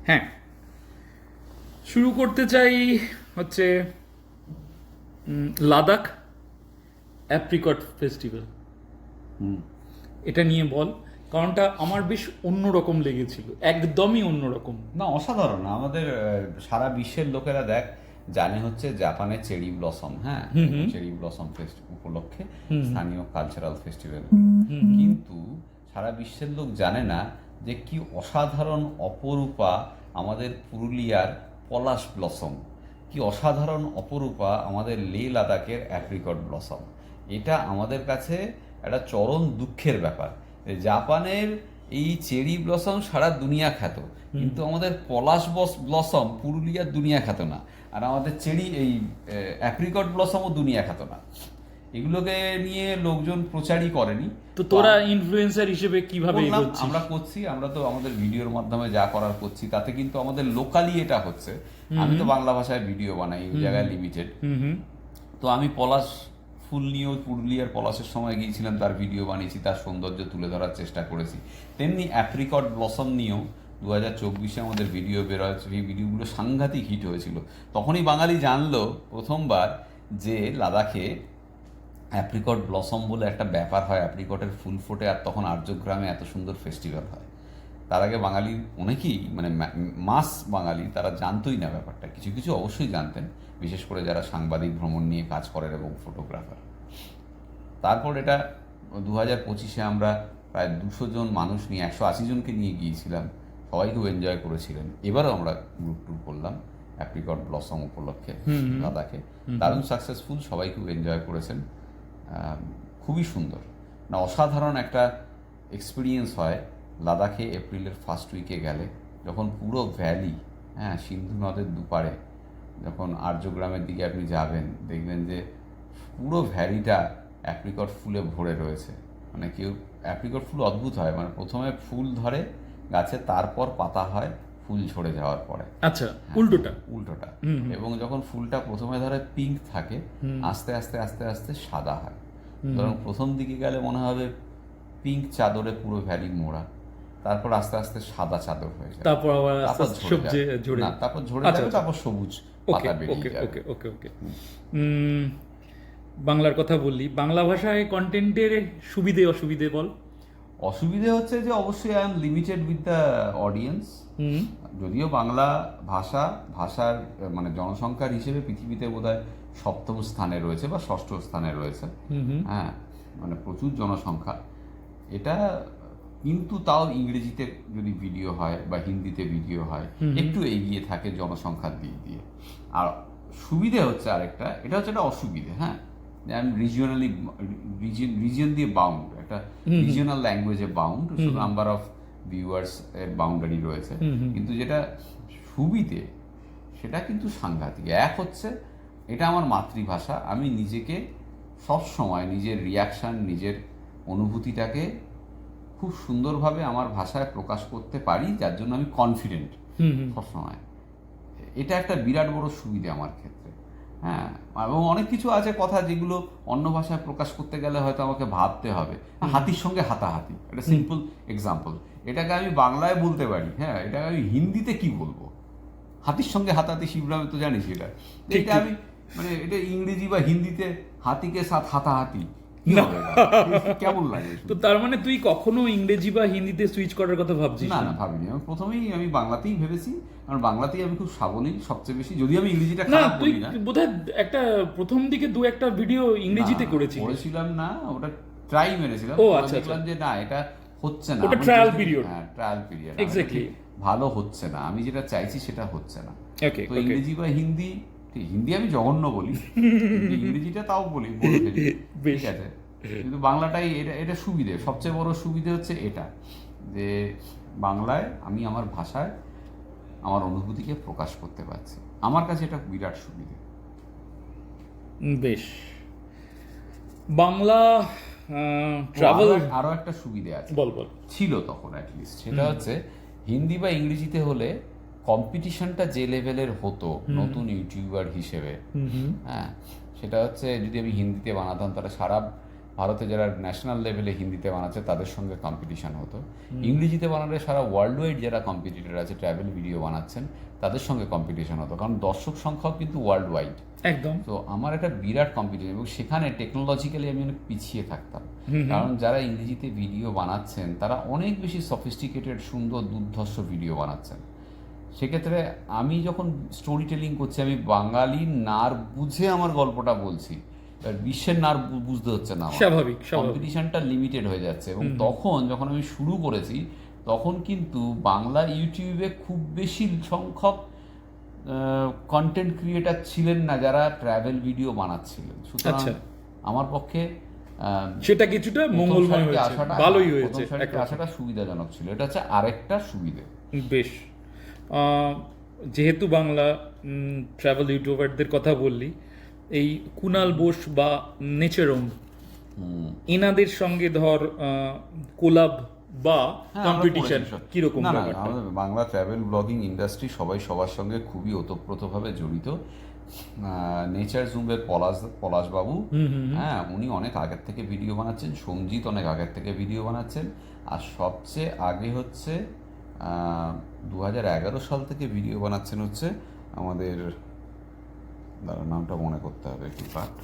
হ্যাঁ, শুরু করতে চাই হচ্ছে লাদাখ অ্যাপ্রিকট ফেস্টিভ্যাল। এটা নিয়ে বল, কারণটা আমার বেশ অন্যরকম লেগেছিল, একদমই অন্যরকম। না, অসাধারণ। আমাদের সারা বিশ্বের লোকেরা জানে হচ্ছে জাপানের চেরি ব্লসম, হ্যাঁ, চেরি ব্লসম ফেস্ট উপলক্ষে স্থানীয় কালচারাল ফেস্টিভ্যাল। কিন্তু সারা বিশ্বের লোক জানে না যে কি অসাধারণ অপরূপা আমাদের পুরুলিয়ার পলাশ ব্লসম, কি অসাধারণ অপরূপা আমাদের লে লাদাখের অ্যাপ্রিকট ব্লসম। এটা আমাদের কাছে একটা চরম দুঃখের ব্যাপার। জাপানের এই চেরি ব্লসম সারা দুনিয়া খ্যাত, কিন্তু আমাদের পলাশ ব্লসম পুরুলিয়ার দুনিয়া খ্যাত না। আর আমাদের অ্যাপ্রিকট ব্লসমও দুনিয়া খ্যাত না। এগুলোকে নিয়ে লোকজন প্রচারই করেনি। তো তোরা ইনফ্লুয়েন্সার হিসেবে কিভাবে এগোচ্ছিস? আমরা করছি, আমরা তো আমাদের ভিডিওর মাধ্যমে যা করার করছি, তাতে কিন্তু আমাদের লোকালি এটা হচ্ছে। আমি তো বাংলা ভাষায় ভিডিও বানাই, ওই জায়গায় লিমিটেড। তো আমি পলাশ ফুল নিয়েও পুরুলিয়ার পলাশের সময় গিয়েছিলাম, তার ভিডিও বানিয়েছি, তার সৌন্দর্য তুলে ধরার চেষ্টা করেছি। তেমনি অ্যাপ্রিকট ব্লসম নিয়েও 2024 আমাদের ভিডিও বেরোয়, সেই ভিডিওগুলো সাংঘাতিক হিট হয়েছিল। তখনই বাঙালি জানলো প্রথমবার যে লাদাখে অ্যাপ্রিকট ব্লসম বলে একটা ব্যাপার হয়, অ্যাপ্রিকটের ফুল ফোটে, আর তখন আর্যগ্রামে এত সুন্দর ফেস্টিভ্যাল হয়। তার আগে বাঙালি অনেকেই, মানে মাস বাঙালি, তারা জানতোই না ব্যাপারটা। কিছু কিছু অবশ্যই জানতেন, বিশেষ করে যারা সাংবাদিক ভ্রমণ নিয়ে কাজ করেন এবং ফটোগ্রাফার। তারপর এটা 2025 আমরা প্রায় 200 জন মানুষ নিয়ে, 180 জনকে নিয়ে গিয়েছিলাম। সবাই খুব এনজয় করেছিলেন। এবারও আমরা গ্রুপ ট্যুর করলাম অ্যাপ্রিকট ব্লসম উপলক্ষে লাদাখে। দারুণ সাকসেসফুল, সবাই খুব এনজয় করেছেন। খুবই সুন্দর, না অসাধারণ একটা এক্সপিরিয়েন্স হয় লাদাখে এপ্রিলের ফার্স্ট উইকে গেলে, যখন পুরো ভ্যালি, হ্যাঁ, সিন্ধু নদের দুপারে যখন আর্যগ্রামের দিকে আপনি যাবেন, দেখবেন যে পুরো ভ্যালিটা অ্যাপ্রিকট ফুলে ভরে রয়েছে। মানে কেউ অ্যাপ্রিকট ফুল অদ্ভুত হয়, মানে প্রথমে ফুল ধরে গাছে, তারপর পাতা হয় ফুল ঝরে যাওয়ার পরে। আচ্ছা, উল্টোটা উল্টোটা। এবং যখন ফুলটা প্রথমে ধরে পিঙ্ক থাকে, আস্তে আস্তে আস্তে আস্তে সাদা হয়। ধরুন প্রথম দিকে গেলে মনে হবে পিঙ্ক চাদরে পুরো ভ্যালি মোড়া, তারপর আস্তে আস্তে সাদা চাদর হয়ে যায়, তারপর আবার তারপর ঝরে না, তারপর ঝরে আচ্ছা, যাবে, আচ্ছা। তারপর সবুজ ওকে পাতা বেরিয়ে ওকে যাবে। ওকে ওকে ওকে বাংলার কথা বললি, বাংলা ভাষায় কন্টেন্টের সুবিধে অসুবিধে বল। অসুবিধে হচ্ছে যে অবশ্যই I am limited with the audience. যদিও বাংলা ভাষার মানে জনসংখ্যার হিসেবে পৃথিবীতে বোধহয় 7ম স্থানে রয়েছে বা 6ষ্ঠ স্থানে রয়েছে। হ্যাঁ, মানে প্রচুর জনসংখ্যা এটা। কিন্তু তাও ইংরেজিতে যদি ভিডিও হয় বা হিন্দিতে ভিডিও হয়, একটু এগিয়ে থাকে জনসংখ্যার দিক দিয়ে। আর সুবিধে হচ্ছে আরেকটা, এটা হচ্ছে একটা অসুবিধে, হ্যাঁ, যে আমি রিজিয়ন দিয়ে বাউন্ড, একটা রিজিয়নাল ল্যাঙ্গুয়েজে বাউন্ড, নাম্বার অফ ভিউয়ার্স এর বাউন্ডারি রয়েছে। কিন্তু যেটা সুবিধে সেটা কিন্তু সাংঘাতিক। এক হচ্ছে এটা আমার মাতৃভাষা, আমি নিজেকে সব সময় নিজের রিয়াকশান, নিজের অনুভূতিটাকে খুব সুন্দরভাবে আমার ভাষায় প্রকাশ করতে পারি, যার জন্য আমি কনফিডেন্ট সবসময়। এটা একটা বিরাট বড় সুবিধা আমার ক্ষেত্রে। হ্যাঁ, এবং অনেক কিছু আছে কথা যেগুলো অন্য ভাষায় প্রকাশ করতে গেলে হয়তো আমাকে ভাবতে হবে। হাতির সঙ্গে হাতাহাতি, একটা সিম্পল এক্সাম্পল, এটাকে আমি বাংলায় বলতে পারি, হ্যাঁ, এটাকে আমি হিন্দিতে কি বলবো? হাতির সঙ্গে হাতাহাতি, শিবরামে তো জানিস এটা। এটা আমি মানে এটা ইংরেজি বা হিন্দিতে হাতিকে সাথ হাতাহাতি কেমন লাগে? তো তার মানে তুই কখনো ইংরেজি বা হিন্দিতে সুইচ করার কথা ভাবছিস? না না, ভাবিনি। আমি প্রথমেই বাংলাতেই ভেবেছি, কারণ বাংলাতেই আমি খুব সাবলীল সবচেয়ে বেশি, যদিও আমি ইংরেজিটা খারাপ বলি না। বোধহয় একটা প্রথম দিকে দু একটা ভিডিও ইংরেজিতে করেছিলাম না, ওটা ট্রাই মেরেছিলাম। ও আচ্ছা, দেখলাম যে না, এটা হচ্ছে না, ওটা ট্রায়াল পিরিয়ড। হ্যাঁ, ট্রায়াল পিরিয়ড, এক্স্যাক্টলি ভালো হচ্ছে না, আমি যেটা চাইছি সেটা হচ্ছে না। ওকে, তো ইংরেজি বা হিন্দি, হিন্দি আমি জঘন্য বলি, ইংরেজিটা তাও বলি, ঠিক আছে। কিন্তু বাংলাটাই এটা সুবিধে, সবচেয়ে বড় সুবিধে হচ্ছে এটা, যে বাংলায় আমি আমার ভাষায় আমার অনুভূতিকে প্রকাশ করতে পারছি। আমার কাছে এটা বিরাট সুবিধে। বেশ। বাংলা ট্রাভেল আরো একটা সুবিধে আছে, বল বল। ছিল তখন অ্যাটলিস্ট, সেটা হচ্ছে হিন্দি বা ইংরেজিতে হলে কম্পিটিশনটা যে লেভেলের হতো নতুন ইউটিউবার হিসেবে, হ্যাঁ, সেটা হচ্ছে যদি আমি হিন্দিতে বানাতাম তাহলে সারা ভারতে যারা ন্যাশনাল লেভেলে হিন্দিতে বানাচ্ছে তাদের সঙ্গে কম্পিটিশন হতো। ইংরেজিতে বানালে সারা ওয়ার্ল্ড ওয়াইড যারা কম্পিটিটর আছে ট্রাভেল ভিডিও বানাচ্ছেন তাদের সঙ্গে কম্পিটিশন হতো, কারণ দর্শক সংখ্যাও কিন্তু ওয়ার্ল্ড ওয়াইড। একদম। তো আমার একটা বিরাট কম্পিটিশন, এবং সেখানে টেকনোলজিক্যালি আমি অনেক পিছিয়ে থাকতাম, কারণ যারা ইংরেজিতে ভিডিও বানাচ্ছেন তারা অনেক বেশি সফিস্টিকেটেড সুন্দর দুর্ধর্ষ ভিডিও বানাচ্ছেন। সেক্ষেত্রে আমি যখন স্টোরি টেলিং করছি, আমি বাঙালির নার বুঝে আমার গল্পটা বলছি, এবার বিশ্বের নার বুঝতে হচ্ছে না, স্বাভাবিক। কম্পিটিশনটা লিমিটেড হয়ে যাচ্ছে। এবং তখন যখন আমি শুরু করেছি তখন কিন্তু বাংলা ইউটিউবে খুব বেশি সংখ্যক কন্টেন্ট ক্রিয়েটার ছিলেন না যারা ট্রাভেল ভিডিও বানাচ্ছিলেন। সুতরাং আমার পক্ষে সেটা কিছুটা মঙ্গলময় হয়েছে, ভালোই হয়েছে, আসাটা সুবিধাজনক ছিল। এটা হচ্ছে আরেকটা সুবিধে। বেশ, যেহেতু বাংলা ট্রাভেল ইউটিউবারদের কথা বললি, এই কুনাল বোস বা নেচারং এনাদের সঙ্গে ধর কোলাব বা কম্পিটিশন কিরকম? আমাদের বাংলা ট্রাভেল ব্লগিং ইন্ডাস্ট্রি সবাই সবার সঙ্গে খুবই ওতপ্রোতভাবে জড়িত। নেচার জুমের পলাশবাবু, হ্যাঁ, উনি অনেক আগের থেকে ভিডিও বানাচ্ছেন। সঞ্জিত অনেক আগের থেকে ভিডিও বানাচ্ছেন। আর সবচেয়ে আগে হচ্ছে 2011 সাল থেকে ভিডিও বানাচ্ছেন হচ্ছে আমাদের, নামটা মনে করতে হবে একটু পার্ট।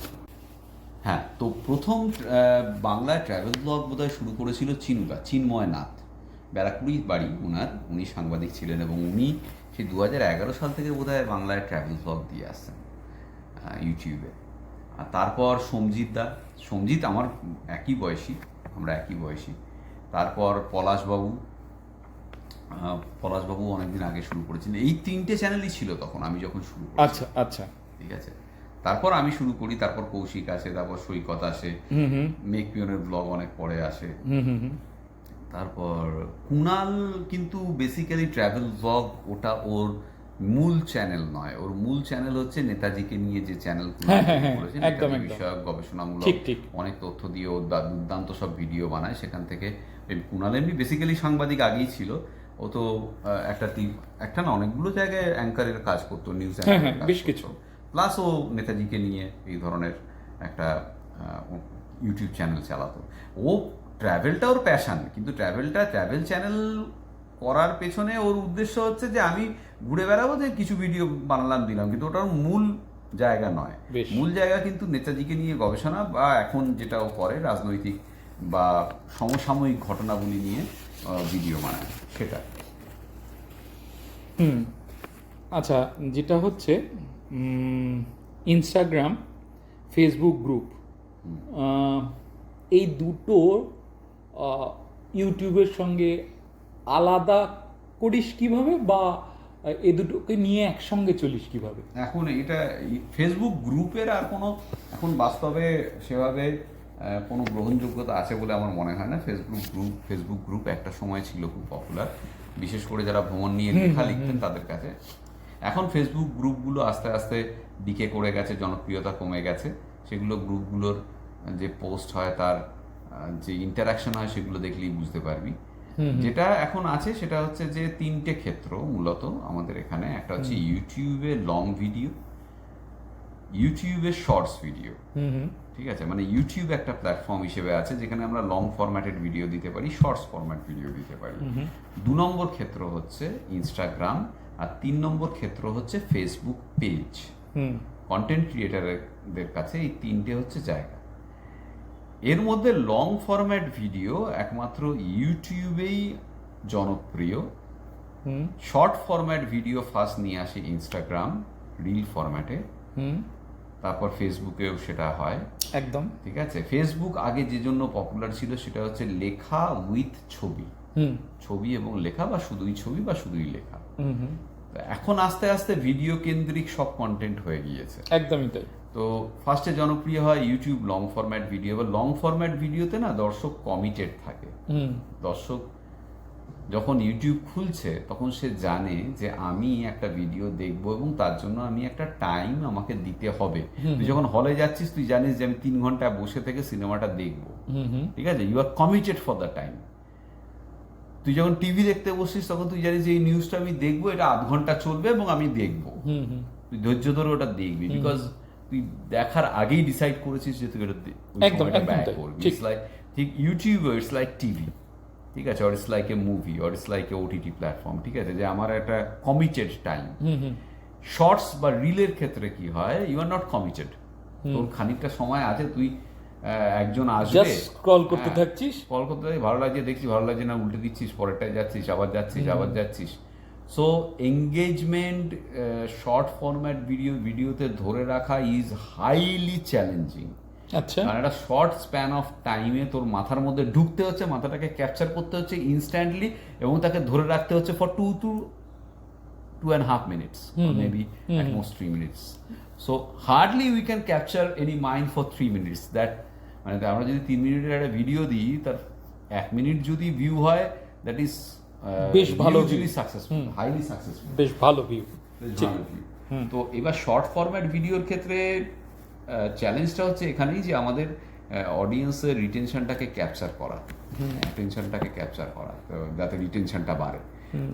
হ্যাঁ, তো প্রথম বাংলায় ট্রাভেল ব্লগ বোধহয় শুরু করেছিল চিন্ময় নাথ, ব্যারাকপুরি বাড়ি ওনার, উনি সাংবাদিক ছিলেন, এবং উনি সেই 2011 সাল থেকে বোধহয় বাংলায় ট্রাভেল ব্লগ দিয়ে আসছেন ইউটিউবে। আর তারপর সঞ্জিত আমার একই বয়সী, আমরা একই বয়সী। তারপর পলাশবাবু অনেকদিন আগে শুরু করেছিলেন। এই 3টে চ্যানেলই ছিল তখন আমি যখন শুরু করি। আচ্ছা, ঠিক আছে। তারপর আমি শুরু করি, তারপর কৌশিক আসে, তারপর সৈকত আসে, মেক পিয়নের ব্লগ অনেক পরে আসে। তারপর কুনাল কিন্তু বেসিক্যালি ট্রাভেল ব্লগ, ওটা ওর মূল চ্যানেল নয়। ওর মূল চ্যানেল হচ্ছে নেতাজিকে নিয়ে যে চ্যানেল করেছে, নেতাজি বিষয়ক গবেষণামূলক অনেক তথ্য দিয়ে ও দুর্দান্ত সব ভিডিও বানায়। সেখান থেকে কুনাল এমনি বেসিক্যালি সাংবাদিক আগেই ছিল। ও তো একটা না অনেকগুলো জায়গায় অ্যাঙ্কারের কাজ করতো, নিউজ অ্যাঙ্কারের বেশ কিছু, প্লাস ও নেতাজিকে নিয়ে এই ধরনের একটা ইউটিউব চ্যানেল চালাতো। ও ট্রাভেলটা ওর প্যাশন, কিন্তু ট্রাভেল চ্যানেল করার পেছনে ওর উদ্দেশ্য হচ্ছে যে আমি ঘুরে বেড়াবো, যে কিছু ভিডিও বানালাম দিলাম, কিন্তু ওটার মূল জায়গা নয়। মূল জায়গা কিন্তু নেতাজিকে নিয়ে গবেষণা, বা এখন যেটা ও করে রাজনৈতিক বা সমসাময়িক ঘটনাগুলি নিয়ে ভিডিও বানায়, সেটা। আচ্ছা, যেটা হচ্ছে ইনস্টাগ্রাম, ফেসবুক গ্রুপ, এই দুটো ইউটিউবের সঙ্গে আলাদা করিস কিভাবে, বা এ দুটোকে নিয়ে একসঙ্গে চলিস কিভাবে? এখন এটা ফেসবুক গ্রুপের আর কোনো এখন বাস্তবে সেভাবে কোনো গ্রহণযোগ্যতা আছে বলে আমার মনে হয় না। ফেসবুক গ্রুপ একটা সময় ছিল খুব পপুলার, বিশেষ করে যারা ভ্রমণ নিয়ে লেখা লিখতেন তাদের কাছে। এখন ফেসবুক গ্রুপগুলো আস্তে আস্তে ডিকে করে গেছে, জনপ্রিয়তা কমে গেছে। সেগুলো গ্রুপগুলোর যে পোস্ট হয়, তার যে ইন্টারাকশন হয়, সেগুলো দেখলেই বুঝতে পারবি। যেটা এখন আছে সেটা হচ্ছে যে 3টে ক্ষেত্র মূলত আমাদের এখানে। একটা হচ্ছে ইউটিউবে লং ভিডিও, ইউটিউবে শর্টস ভিডিও। ঠিক আছে, মানে ইউটিউব একটা প্ল্যাটফর্ম হিসেবে আছে যেখানে আমরা লং ফরম্যাটেড ভিডিও দিতে পারি, শর্টস ফরম্যাট ভিডিও দিতে পারি। 2 নম্বর ক্ষেত্র হচ্ছে ইনস্টাগ্রাম, আর 3 নম্বর ক্ষেত্র হচ্ছে ফেসবুক পেজ। কন্টেন্ট ক্রিয়েটারদের কাছে এই 3টে হচ্ছে জায়গা। এর মধ্যে লং ফরম্যাট ভিডিও একমাত্র ইউটিউবেই জনপ্রিয়। শর্ট ফরম্যাট ভিডিও ফার্স্ট নিয়ে আসে ইনস্টাগ্রাম রিল ফরম্যাটে, তারপর ফেসবুকেও সেটা হয়। একদম ঠিক আছে। ফেসবুক আগে যে জন্য পপুলার ছিল সেটা হচ্ছে লেখা উইথ ছবি এবং লেখা, বা শুধুই ছবি বা শুধুই লেখা। এখন আস্তে আস্তে ভিডিও কেন্দ্রিক সব কন্টেন্ট হয়ে গিয়েছে। একদমই তাই। তো ফার্স্টে জনপ্রিয় হয় ইউটিউব লং ফরম্যাট ভিডিও। বা লং ফরম্যাট ভিডিওতে না দর্শক কমিটেড থাকে। দর্শক যখন ইউটিউব খুলছে তখন সে জানে যে আমি একটা ভিডিও দেখব এবং তার জন্য আমি একটা টাইম আমাকে দিতে হবে। তুই যখন হলে যাচ্ছিস তুই জানিস যে আমি 3 ঘন্টা বসে থেকে সিনেমাটা দেখবো, ঠিক আছে, you are committed for the time. তুই যখন টিভি দেখতে বসিস তখন তুই জানিস যে এই নিউজটা আমি দেখবো, এটা 1/2 ঘন্টা চলবে এবং আমি দেখবো। তুই ধৈর্য ধরে ওটা দেখবি, বিকজ তুই দেখার আগেই ডিসাইড করেছিস যে তুই একদম ব্যয় তাই, করবি। ঠিক। ইটস লাইক ঠিক ইউটিউব ইটস লাইক টিভি, ঠিক আছে, or it's like a movie, or it's like a OTT platform, ঠিক আছে, যে আমার একটা কমিটেড টাইম। শর্টস বা রিলের ক্ষেত্রে কি হয়, ইউ আর নট কমিটেড, তোর খানিকটা সময় আছে, তুই একজন আসবে, জাস্ট স্ক্রল করতে থাকছিস, কল করতে থাকি, ভালো লাগছে দেখছিস, ভালো লাগছে না উল্টে দিচ্ছিস, পরেরটায় যাচ্ছিস, আবার যাচ্ছিস। সো এঙ্গেজমেন্ট শর্ট ফরম্যাট ভিডিওতে ধরে রাখা ইজ হাইলি চ্যালেঞ্জিং। আচ্ছা, কারণ একটা শর্ট স্প্যান অফ টাইমে তোর মাথার মধ্যে ঢুকতে হচ্ছে, মাথাটাকে ক্যাপচার করতে হচ্ছে ইনস্ট্যান্টলি, এবং তাকে ধরে রাখতে হচ্ছে for 2.5 minutes, or maybe at most 3 minutes. So hardly we can capture any mind for 3 minutes. That মানে আমরা যদি 3 মিনিটের একটা ভিডিও দিই, তার 1 মিনিট যদি ভিউ হয়, দ্যাট ইজ বেশ ভালো সাকসেসফুল, হাইলি সাকসেসফুল, বেশ ভালো ভিউ। তো এবার শর্ট ফরম্যাট ভিডিওর ক্ষেত্রে চ্যালেঞ্জটা হচ্ছে এখানেই যে আমাদের অডিয়েন্সের রিটেনশনটাকে ক্যাপচার করা, অ্যাটেনশনটাকে ক্যাপচার করা, যাতে রিটেনশনটা বাড়ে।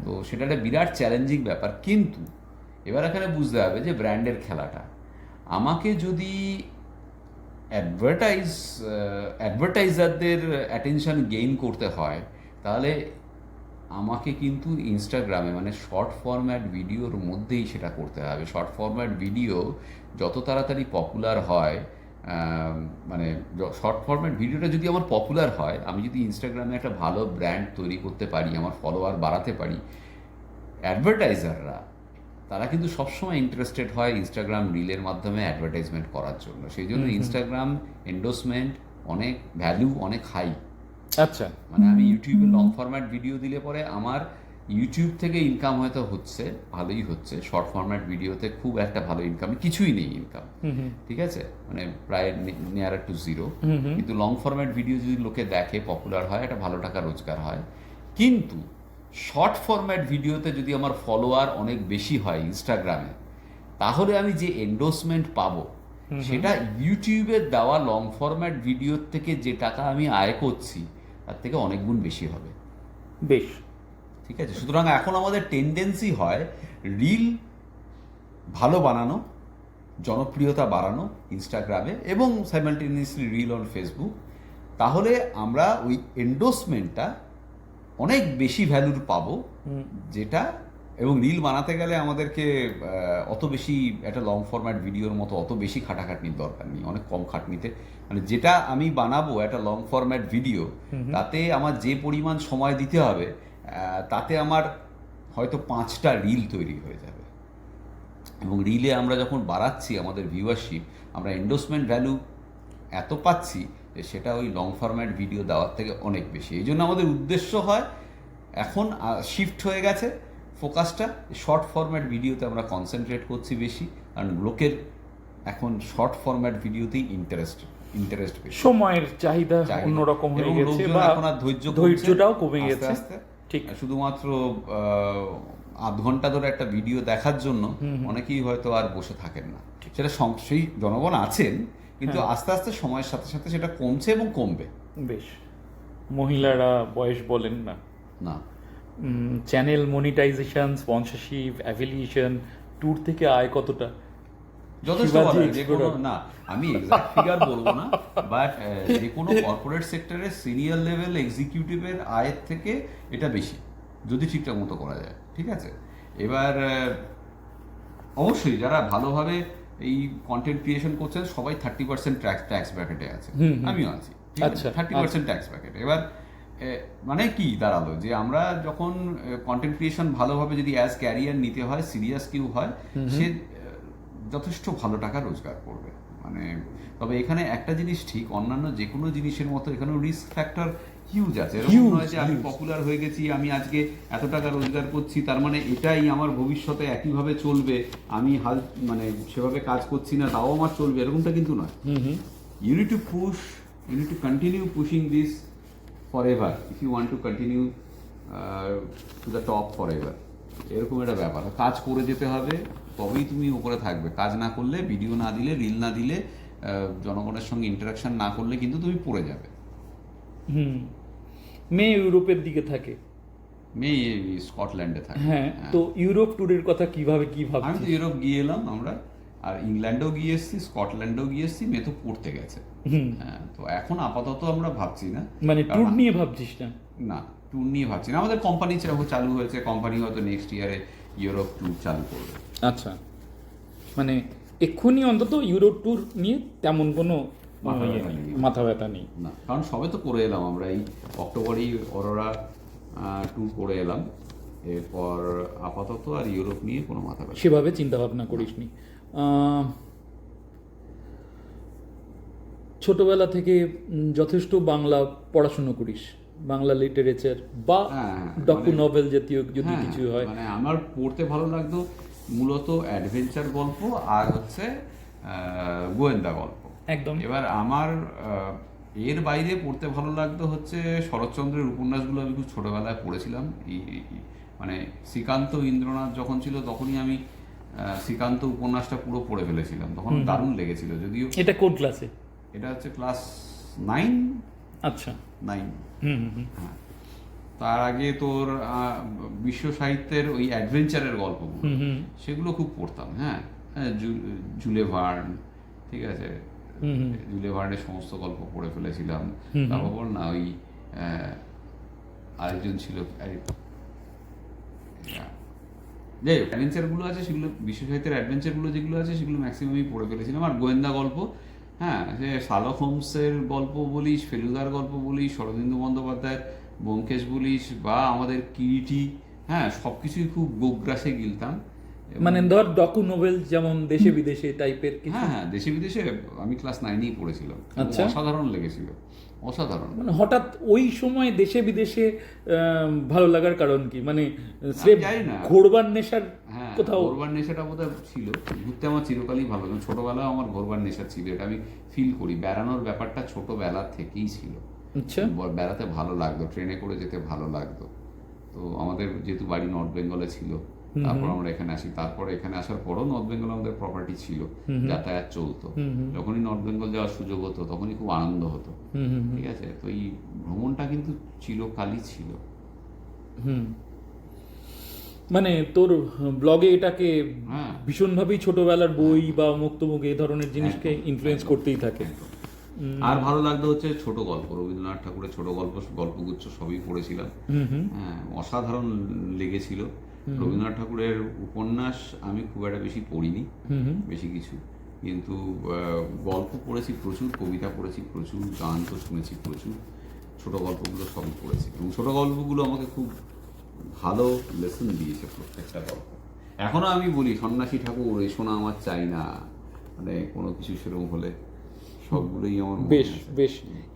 তো সেটা একটা বিরাট চ্যালেঞ্জিং ব্যাপার। কিন্তু এবার এখানে বুঝতে হবে যে ব্র্যান্ডের খেলাটা, আমাকে যদি অ্যাডভার্টাইজারদের অ্যাটেনশন গেইন করতে হয়, তাহলে আমাকে কিন্তু ইনস্টাগ্রামে মানে শর্ট ফরম্যাট ভিডিওর মধ্যেই সেটা করতে হবে। শর্ট ফরম্যাট ভিডিও যত তাড়াতাড়ি পপুলার হয়, মানে শর্ট ফরম্যাট ভিডিওটা যদি আমার পপুলার হয়, আমি যদি ইনস্টাগ্রামে একটা ভালো ব্র্যান্ড তৈরি করতে পারি, আমার ফলোয়ার বাড়াতে পারি, অ্যাডভার্টাইজাররা তারা কিন্তু সবসময় ইন্টারেস্টেড হয় ইনস্টাগ্রাম রিলের মাধ্যমে অ্যাডভার্টাইজমেন্ট করার জন্য। সেই জন্য ইনস্টাগ্রাম এন্ডোর্সমেন্ট অনেক ভ্যালু, অনেক হাই। আচ্ছা, মানে আমি ইউটিউবে লং ফরম্যাট ভিডিও দিলে পরে আমার ইউটিউব থেকে ইনকাম হয়তো হচ্ছে, ভালোই হচ্ছে, শর্ট ফরম্যাট ভিডিওতে খুব একটা ভালো ইনকাম কিছুই নেই ইনকাম, ঠিক আছে, মানে প্রায় নিয়ার টু জিরো। কিন্তু লং ফরম্যাট ভিডিও যদি লোকে দেখে, পপুলার হয়, একটা ভালো টাকা রোজগার হয়। কিন্তু শর্ট ফরম্যাট ভিডিওতে যদি আমার ফলোয়ার অনেক বেশি হয় ইনস্টাগ্রামে, তাহলে আমি যে এন্ডোর্সমেন্ট পাবো, সেটা ইউটিউবে দেওয়া লং ফরম্যাট ভিডিওর থেকে যে টাকা আমি আয় করছি তার থেকে অনেক গুণ বেশি হবে। বেশ, ঠিক আছে। সুতরাং এখন আমাদের টেন্ডেন্সি হয় রিল ভালো বানানো, জনপ্রিয়তা বাড়ানো ইনস্টাগ্রামে, এবং সাইমালটেনিয়াসলি রিল অন ফেসবুক। তাহলে আমরা ওই এন্ডোর্সমেন্টটা অনেক বেশি ভ্যালুর পাবো, যেটা, এবং রিল বানাতে গেলে আমাদেরকে অত বেশি একটা লং ফরম্যাট ভিডিওর মতো অত বেশি খাটাখাটনির দরকার নেই, অনেক কম খাটনিতে, মানে যেটা আমি বানাবো একটা লং ফরম্যাট ভিডিও, তাতে আমার যে পরিমাণ সময় দিতে হবে, তাতে আমার হয়তো 5টা রিল তৈরি হয়ে যাবে। এবং রিলে আমরা যখন বাড়াচ্ছি আমাদের ভিউয়ারশিপ, আমরা এন্ডোর্সমেন্ট ভ্যালু এত পাচ্ছি যে সেটা ওই লং ফরম্যাট ভিডিও দেওয়ার থেকে অনেক বেশি। এই জন্য আমাদের উদ্দেশ্য হয় এখন শিফট হয়ে গেছে ফোকাসটা, শর্ট ফরম্যাট ভিডিওতে আমরা কনসেন্ট্রেট করছি বেশি, কারণ লোকের এখন শর্ট ফরম্যাট ভিডিওতেই ইন্টারেস্ট বেশি, সময়ের চাহিদা অন্যরকম হয়ে গেছে, বা এখন আর ধৈর্যটাও কমে গেছে। ঠিক, শুধুমাত্র আধ ঘন্টা ধরে একটা ভিডিও দেখার জন্য অনেকেই হয়তো আর বসে থাকেন না। সেটা সেই জনগণ আছেন, কিন্তু আস্তে আস্তে সময়ের সাথে সাথে সেটা কমছে এবং কমবে। বেশ, মহিলারা বয়স বলেন না, না, channel monetization, sponsorship, affiliation, tour থেকে আয় কতটা? যথেষ্ট না, আমি এক্সাক্ট ফিগার বলবো না, বাট যে কোনো কর্পোরেট সেক্টরের সিনিয়র লেভেল এক্সিকিউটিভের আয়ের থেকে এটা বেশি, যদি ঠিকঠাক মতো করা যায়, ঠিক আছে। এবার অবশ্যই যারা ভালোভাবে এই কন্টেন্ট ক্রিয়েশন করছেন সবাই 30% ট্যাক্স ব্র্যাকেটে আছে, আমিও আছি, 30% ট্যাক্স ব্র্যাকেটে। এবার মানে কি দাঁড়ালো, যে আমরা যখন কন্টেন্ট ক্রিয়েশন ভালোভাবে যদি অ্যাজ ক্যারিয়ার নিতে হয়, সিরিয়াস কেউ হয়, সে যথেষ্ট ভালো টাকা রোজগার করবে। মানে তবে এখানে একটা জিনিস ঠিক, অন্যান্য যে কোনো জিনিসের মতো এখানেও রিস্ক ফ্যাক্টর হিউজ আছে। এরকম নয় যে আমি পপুলার হয়ে গেছি, আমি আজকে এত টাকা রোজগার করছি, তার মানে এটাই আমার ভবিষ্যতে একইভাবে চলবে, আমি মানে সেভাবে কাজ করছি না তাও আমার চলবে, এরকমটা কিন্তু নয়। You need to push, you need to continue pushing this forever if you want to continue to the top forever, এরকম একটা ব্যাপার। কাজ করে যেতে হবে, তবেই তুমি উপরে থাকবে। কাজ না করলে, ভিডিও না দিলে, রিল না দিলে, জনগণের সঙ্গে ইন্টারাকশন না করলে কিন্তু তুমি পড়ে যাবে। মেয়ে ইউরোপের দিকে থাকে, মেয়ে স্কটল্যান্ডে থাকে। হ্যাঁ, তো ইউরোপ ট্যুরের কথা কিভাবে আমি তো ইউরোপ গিয়ে এলাম, আমরা আর ইংল্যান্ডেও গিয়ে এসেছি, স্কটল্যান্ডেও গিয়ে এসেছি, মেয়ে তো পড়তে গেছে। হ্যাঁ, তো এখন আপাতত আমরা ভাবছি না, মানে ট্যুর নিয়ে ভাবছিস না? না, ট্যুর নিয়ে ভাবছি না। আমাদের কোম্পানি চালু হয়েছে, কোম্পানি হয়তো নেক্সট ইয়ারে ইউরোপ ট্যুর চালু করবে। আচ্ছা, মানে এক্ষুনি অন্তত ইউরোপ ট্যুর নিয়ে তেমন কোনো মাথা ব্যথা নেই না, কারণ সবে তো করে এলাম আমরা, এই অক্টোবরেই অরোরা ট্যুর করে এলাম। এরপর আপাতত আর ইউরোপ নিয়ে কোনো মাথা ব্যথা সেভাবে চিন্তা ভাবনা করিসনি। ছোটবেলা থেকে যথেষ্ট বাংলা পড়াশুনো করিস, বাংলা লিটারেচার বা ডকু নভেল জাতীয় যদি কিছু হয়? মানে আমার পড়তে ভালো লাগতো মূলত অ্যাডভেঞ্চার গল্প আর হচ্ছে গোয়েন্দা গল্প একদম। এবার আমার এর বাইরে পড়তে ভালো লাগতো হচ্ছে শরৎচন্দ্রের উপন্যাসগুলো। আমি খুব ছোটবেলায় পড়েছিলাম। মানে শ্রীকান্ত ইন্দ্রনাথ যখন ছিল তখনই আমি শ্রীকান্ত উপন্যাসটা পুরো পড়ে ফেলেছিলাম, তখন দারুণ লেগেছিল। যদিও এটা কোন ক্লাসে? এটা হচ্ছে ক্লাস 9। আচ্ছা, 9। হ্যাঁ, তার আগে তোর বিশ্ব সাহিত্যের ওই অ্যাডভেঞ্চারের গল্পগুলো সেগুলো খুব পড়তাম। হ্যাঁ, জুলে ভার্ন, ঠিক আছে, জুলে ভার্নের সমস্ত গল্প পড়ে ফেলেছিলাম। তারপর বল না, ওই আরেকজন ছিল, যাই হোক, অ্যাডভেঞ্চারগুলো আছে সেগুলো, বিশ্ব সাহিত্যের অ্যাডভেঞ্চারগুলো যেগুলো আছে সেগুলো ম্যাক্সিমামই পড়ে ফেলেছিলাম। আর গোয়েন্দা গল্প, হ্যাঁ, সে শার্লক হোমসের গল্প বলিস, ফেলুদার গল্প বলিস, শরদিন্দু বন্দ্যোপাধ্যায়ের ব্যোমকেশ বলিস, বা আমাদের কিরিটি, হ্যাঁ, সব কিছুই খুব গোগ্রাসে গিলতাম। মানে ধর ডকু নোভেল যেমন দেশে বিদেশে টাইপের কিছু? হ্যাঁ, দেশে বিদেশে আমি ক্লাস 9-এই পড়েছিলাম। আচ্ছা, অসাধারণ লেগেছিল, অসাধারণ। মানে হঠাৎ ওই সময় দেশে বিদেশে ভালো লাগার কারণ কি? মানে জানি না, ঘোরবার নেশার কোথাও? ঘোরবার নেশাটা বোধহয় ছিল। ঘুরতে আমার চিরকালই ভালো লাগে, ছোটবেলায় আমার ঘোরবার নেশা ছিল, এটা আমি ফিল করি। বেড়ানোর ব্যাপারটা ছোটবেলা থেকেই ছিল। আচ্ছা, বেড়াতে ভালো লাগতো, ট্রেনে করে যেতে ভালো লাগতো। তো আমাদের যেহেতু বাড়ি নর্থ বেঙ্গলে ছিল, তারপর আমরা এখানে আসি। তারপরে এখানে আসার পরও নর্থ বেঙ্গলে আমাদের প্রপার্টি ছিল, যাতায়াত চলতো। যখনই নর্থ বেঙ্গল যাওয়ার সুযোগ হতো তখনই খুব আনন্দ হতো। ঠিক আছে, তো এই ভ্রমণটা কিন্তু চিরকালই ছিল। মানে তোর ব্লগে এটাকে ভীষণভাবেই ছোটবেলার বই বা মুক্তমুখ এই ধরনের জিনিসকে ইনফ্লুয়েন্স করতেই থাকে। আর ভালো লাগতো হচ্ছে ছোট গল্প, রবীন্দ্রনাথ ঠাকুরের ছোট গল্প, গল্পগুচ্ছ সবই পড়েছিলাম। হ্যাঁ, অসাধারণ লেগেছিল। রবীন্দ্রনাথ ঠাকুরের উপন্যাস আমি খুব একটা বেশি পড়িনি, বেশি কিছু, কিন্তু গল্প পড়েছি প্রচুর, কবিতা পড়েছি প্রচুর, গান তো শুনেছি প্রচুর, ছোট গল্পগুলো সবই পড়েছি। এবং ছোট গল্পগুলো আমাকে খুব ভালো লেসন দিয়েছে প্রত্যেকটা গল্প। এখনো আমি বলি, সন্ন্যাসী ঠাকুর এসো না আমার চাই না, মানে কোনো কিছু সেরকম হলে সবগুলোই আমার। বেশ বেশ,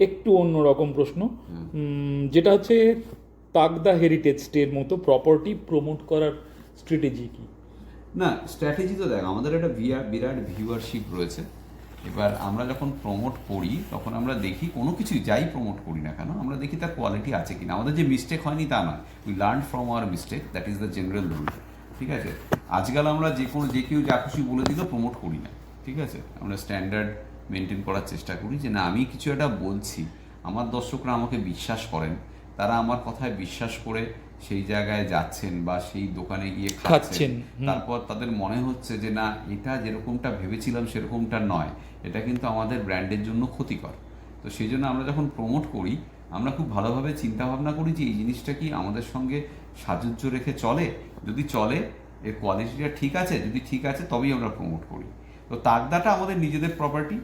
একটু অন্যরকম প্রশ্ন, যেটা হচ্ছে তাগদা হেরিটেজ স্টের মতো প্রপার্টি প্রমোট করার স্ট্র্যাটেজি কি? না, স্ট্র্যাটেজি তো দেখ, আমাদের একটা বিরাট ভিউয়ারশিপ রয়েছে। এবার আমরা যখন প্রমোট করি তখন আমরা দেখি, কোনো কিছুই যাই প্রমোট করি না কেন, আমরা দেখি তার কোয়ালিটি আছে কিনা। আমাদের যে মিস্টেক হয়নি তা নয়, we learn from our mistake, that is the general rule. ঠিক আছে, আজকাল আমরা যে কেউ যা খুশি বলে দিলেও প্রমোট করি না। ঠিক আছে, আমরা স্ট্যান্ডার্ড মেনটেন করার চেষ্টা করি, যে না, আমি কিছু একটা বলছি, আমার দর্শকরা আমাকে বিশ্বাস করেন, তারা আমার কথায় বিশ্বাস করে সেই জায়গায় যাচ্ছেন বা সেই দোকানে গিয়ে খাচ্ছেন, তারপর তাদের মনে হচ্ছে যে না, এটা যেরকমটা ভেবেছিলাম সেরকমটা নয়, এটা কিন্তু আমাদের ব্র্যান্ডের জন্য ক্ষতিকর। তো সেই জন্য আমরা যখন প্রমোট করি, আমরা খুব ভালোভাবে চিন্তা ভাবনা করি যে এই জিনিসটা কি আমাদের সঙ্গে সাযুজ্য রেখে চলে, যদি চলে এর কোয়ালিটিটা ঠিক আছে, যদি ঠিক আছে তবেই আমরা প্রমোট করি। তো তাগদাটা আমাদের নিজেদের প্রপার্টি,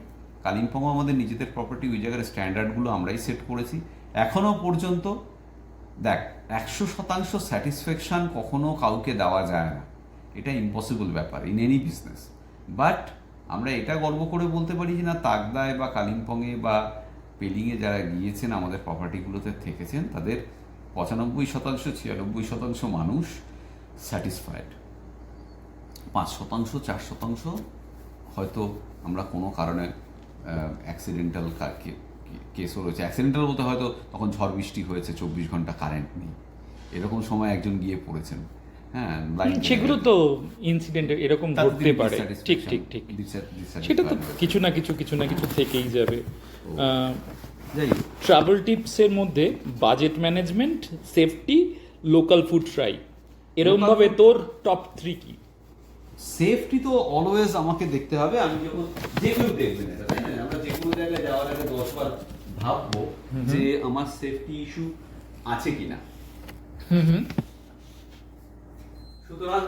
কালিম্পংও আমাদের নিজেদের প্রপার্টি, ওই জায়গার স্ট্যান্ডার্ডগুলো আমরাই সেট করেছি। এখনও পর্যন্ত দেখ, 100% স্যাটিসফ্যাকশান কখনো কাউকে দেওয়া যায় না, এটা ইম্পসিবল ব্যাপার ইন এনি বিজনেস। বাট আমরা এটা গর্ব করে বলতে পারি যে না, তাগদায় বা কালিম্পংয়ে বা পেলিংয়ে যারা গিয়েছেন, আমাদের প্রপার্টিগুলোতে থেকেছেন, তাদের 95%, 96% মানুষ স্যাটিসফাইড। 5%, 4% হয়তো আমরা কোনো কারণে অ্যাক্সিডেন্টাল কেসও রয়েছে। অ্যাক্সিডেন্টাল বলতে হয়তো তখন ঝড় বৃষ্টি হয়েছে, 24 ঘন্টা কারেন্ট নেই, এরকম সময় একজন গিয়ে পড়েছেন। হ্যাঁ, সেগুলো তো ইনসিডেন্ট এরকম ঘটতে পারে। ঠিক ঠিক ঠিক, সেটা তো কিছু না কিছু থেকেই যাবে। ট্রাভেল টিপসের মধ্যে budget management, safety, local food try, এরকম ভাবে তোর টপ 3 কি? সেফটি তো অলওয়েজ আমাকে দেখতে হবে। আমি যখন যে কেউ দেখবেন এটা, তাই না, আমরা যে কোনো জায়গায় যাওয়ার আগে 10বার ভাববো যে আমার সেফটি ইস্যু আছে কিনা। সুতরাং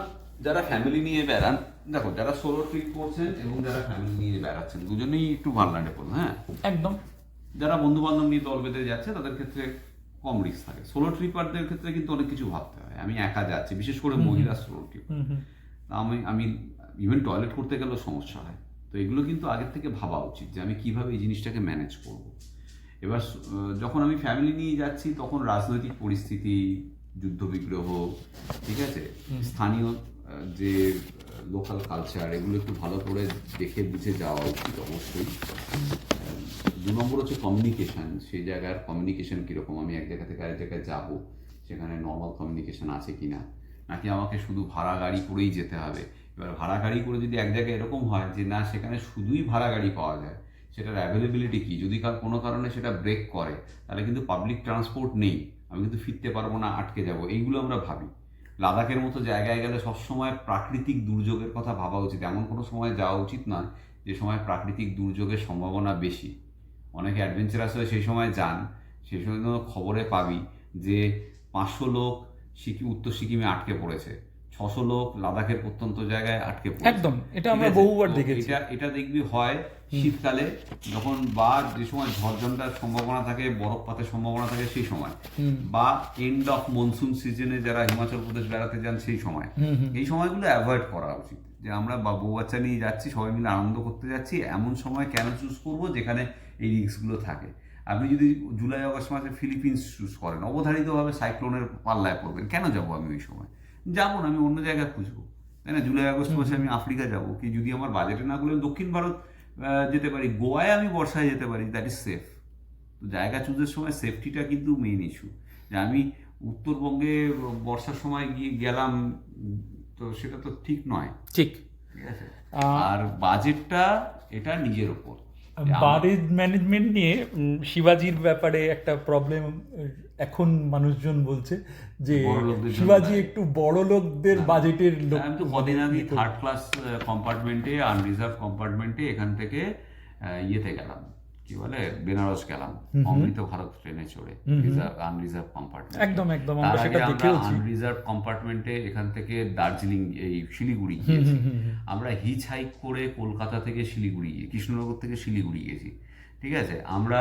যারা ফ্যামিলি নিয়ে বেড়ান, দেখো যারা সোলো ট্রিপ করছেন এবং যারা ফ্যামিলি নিয়ে বেড়াচ্ছেন দুজনেই একটু ভালনারেবল। হ্যাঁ, একদম। যারা বন্ধু বান্ধব নিয়ে দল বেঁধে যাচ্ছে তাদের ক্ষেত্রে কম রিস্ক থাকে। সোলো ট্রিপারদের ক্ষেত্রে কিন্তু অনেক কিছু ভাবতে হয়। আমি একা যাচ্ছি, বিশেষ করে মহিলা সোলো ট্রিপার, আমি ইভেন টয়লেট করতে গেলেও সমস্যা হয়। তো এগুলো কিন্তু আগের থেকে ভাবা উচিত যে আমি কিভাবে এই জিনিসটাকে ম্যানেজ করব। এবার যখন আমি ফ্যামিলি নিয়ে যাচ্ছি তখন রাজনৈতিক পরিস্থিতি, যুদ্ধবিগ্রহ, ঠিক আছে, স্থানীয় যে লোকাল কালচার, এগুলো একটু ভালো করে দেখে বুঝে যাওয়া উচিত অবশ্যই। 2 নম্বর হচ্ছে কমিউনিকেশন। সেই জায়গার কমিউনিকেশন কীরকম, আমি এক জায়গা থেকে আরেক জায়গায় যাবো, সেখানে নর্মাল কমিউনিকেশন আছে কিনা, নাকি আমাকে শুধু ভাড়া গাড়ি করেই যেতে হবে। এবার ভাড়া গাড়ি করে যদি এক জায়গায় এরকম হয় যে না সেখানে শুধুই ভাড়া গাড়ি পাওয়া যায়, সেটার অ্যাভেলেবিলিটি কী, যদি কোনো কারণে সেটা ব্রেক করে তাহলে কিন্তু পাবলিক ট্রান্সপোর্ট নেই, আমি কিন্তু ফিরতে পারবো না, আটকে যাব, এইগুলো আমরা ভাবি। লাদাখের মতো জায়গায় গেলে সবসময় প্রাকৃতিক দুর্যোগের কথা ভাবা উচিত। এমন কোনো সময় যাওয়া উচিত নয় যে সময় প্রাকৃতিক দুর্যোগের সম্ভাবনা বেশি। অনেকে অ্যাডভেঞ্চারাস হয়ে সেই সময় যান, সেই সময় খবরে পাবি যে 500 লোক উত্তর সিকিমে আটকে পড়েছে, 600 লোক লাদাখের প্রত্যন্ত জায়গায় আটকে পড়েছে। একদম, এটা আমরা বহুবার দেখেছি। এটা দেখবি হয় শীতকালে যখন, বা যে সময় ঝড়ঝঞ্ঝার সম্ভাবনা থাকে, বরফপাতের সম্ভাবনা থাকে সেই সময়, বা এন্ড অফ মনসুন সিজনে যারা হিমাচল প্রদেশ বেড়াতে যান সেই সময়। এই সময়গুলো অ্যাভয়েড করা উচিত। যে আমরা বউ বাচ্চা নিয়ে যাচ্ছি, সবাই মিলে আনন্দ করতে যাচ্ছি, এমন সময় কেন চুজ করবো যেখানে এই রিস্কগুলো থাকে। আপনি যদি জুলাই আগস্ট মাসে ফিলিপিন্স চুজ করেন, অবধারিতভাবে সাইক্লোনের পাল্লায় পড়বেন। কেন যাবো আমি ওই সময়? যাবো না, আমি অন্য জায়গায় খুঁজবো, তাই না? জুলাই আগস্ট মাসে আমি আফ্রিকা যাবো, কি যদি আমার বাজেটে না করলে দক্ষিণ ভারত যেতে পারি, গোয়ায় আমি বর্ষায় যেতে পারি, দ্যাট ইজ সেফ। তো জায়গা চুজের সময় সেফটিটা কিন্তু মেইন ইস্যু। যে আমি উত্তরবঙ্গে বর্ষার সময় গিয়ে গেলাম, তো সেটা তো ঠিক নয়। ঠিক আছে। আর বাজেটটা এটা নিজের ওপর। বাজেট ম্যানেজমেন্ট নিয়ে শিবাজির ব্যাপারে একটা প্রবলেম এখন মানুষজন বলছে যে শিবাজি একটু বড় লোকদের বাজেটের লোক। আমি তো কদিন আগে 3rd ক্লাস কম্পার্টমেন্টে, আনরিজার্ভ কম্পার্টমেন্টে এখান থেকে ইয়েতে গেলাম, কি বলে, বেনারস গেলাম অমৃত ভারত ট্রেনে চড়ে, আনরিজার্ভ কম্পার্টমেন্ট। একদম একদম, আমরা সেটা দেখেওছি। আনরিজার্ভ কম্পার্টমেন্টে এখান থেকে দার্জিলিং, এই শিলিগুড়ি গিয়েছি আমরা, হিচ হাইক করে কলকাতা থেকে শিলিগুড়ি, কৃষ্ণনগর থেকে শিলিগুড়ি গেছি, ঠিক আছে। আমরা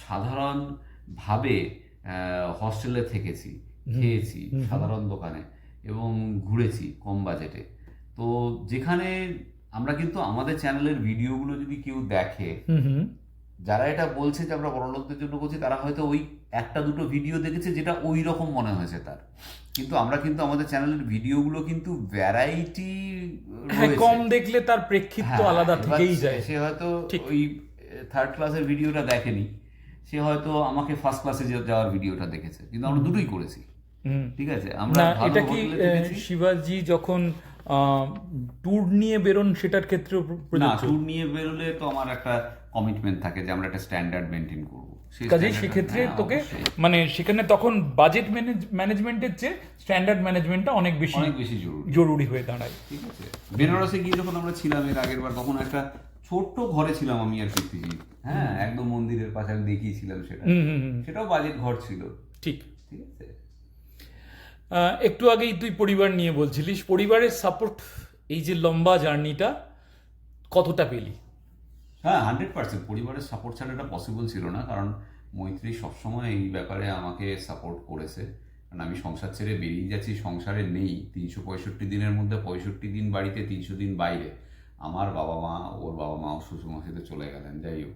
সাধারণভাবে হস্টেলে থেকেছি, খেয়েছি সাধারণ দোকানে এবং ঘুরেছি কম বাজেটে। তো যেখানে আমরা কিন্তু আমাদের চ্যানেলের ভিডিওগুলো যদি কেউ দেখে, যারা এটা বলছে যে আমরা বড়লোকদের জন্য করছি, তারা হয়তো ওই 1-2 ভিডিও দেখেছে যেটা ওই রকম মনে হয়েছে তার। কিন্তু আমরা কিন্তু আমাদের চ্যানেলের ভিডিওগুলো কিন্তু ভ্যারাইটি, কম দেখলে তার প্রেক্ষিত আলাদা থেকেই যায়। সে হয়তো ওই 3rd ক্লাসের ভিডিওটা দেখেনি, সে হয়তো আমাকে 1st ক্লাসে যাওয়ার ভিডিওটা দেখেছে, কিন্তু আমরা দুটোই করেছি, ঠিক আছে। আমরা এটা কি শিবাজি যখন ট্যুর নিয়ে বেরোন সেটার ক্ষেত্রে না, ট্যুর নিয়ে বেরোলে তো আমার একটা কমিটমেন্ট থাকে যে আমরা একটা স্ট্যান্ডার্ড মেনটেন করবো। কাজেই সেক্ষেত্রে তোকে মানে সেখানে তখন বাজেট ম্যানেজমেন্টের চেয়ে স্ট্যান্ডার্ড ম্যানেজমেন্টটা অনেক বেশি জরুরি হয়ে দাঁড়ায়, ঠিক আছে। বেনারসে গিয়ে যখন আমরা ছিলাম এর আগের বার, তখন একটা ছোট্ট ঘরে ছিলাম আমি আর কীর্তিজি, হ্যাঁ, একদম মন্দিরের পাশে আমি দেখিয়েছিলাম সেটাও বাজেট ঘর ছিল, ঠিক ঠিক আছে। একটু আগেই তুই পরিবার নিয়ে বলছিলিস, পরিবারের সাপোর্ট এই যে লম্বা জার্নিটা কতটা পেলি? হ্যাঁ, 100% পরিবারের সাপোর্ট ছাড়া এটা পসিবল ছিল না। কারণ মৈত্রী সবসময় এই ব্যাপারে আমাকে সাপোর্ট করেছে। কারণ আমি সংসার ছেড়ে বেরিয়ে যাচ্ছি, সংসারে নেই 365 দিনের মধ্যে 65 দিন বাড়িতে, 300 দিন বাইরে। আমার বাবা মা, ওর বাবা মা, শ্বশুরমশাইতে চলে গেলেন, যাই হোক,